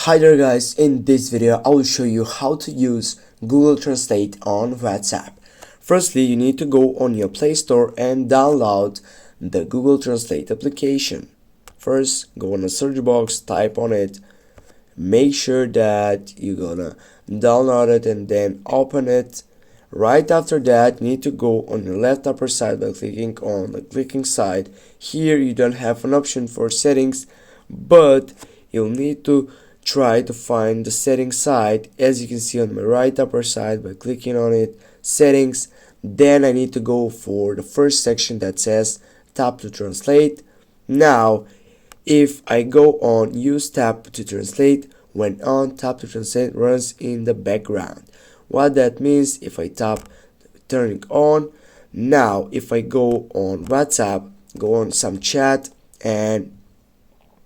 Hi there guys, in this video I will show you how to use Google Translate on WhatsApp. Firstly, you need to go on your Play Store and download the Google Translate application. First, go on the search box, type on it, make sure that you're gonna download it and then open it. Right after that, you need to go on the left upper side by clicking on the clicking side. Here you don't have an option for settings, but you'll need to try to find the settings side, as you can see on my right upper side by clicking on it, settings. Then I need to go for the first section that says tap to translate. Now if I go on use tap to translate, when on, tap to translate runs in the background. What that means, if I tap turning on, now if I go on WhatsApp, go on some chat, and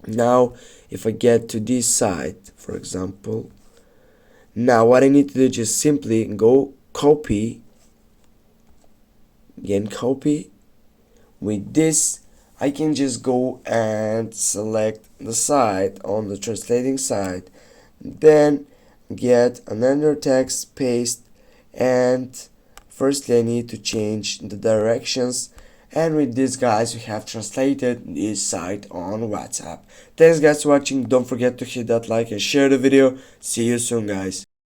now if I get to this side, for example, now what I need to do is just simply go copy, again copy. With this I can just go and select the side on the translating side, then get another text, paste, and firstly I need to change the directions. And with this guys, we have translated this site on WhatsApp. Thanks guys for watching. Don't forget to hit that like and share the video. See you soon guys.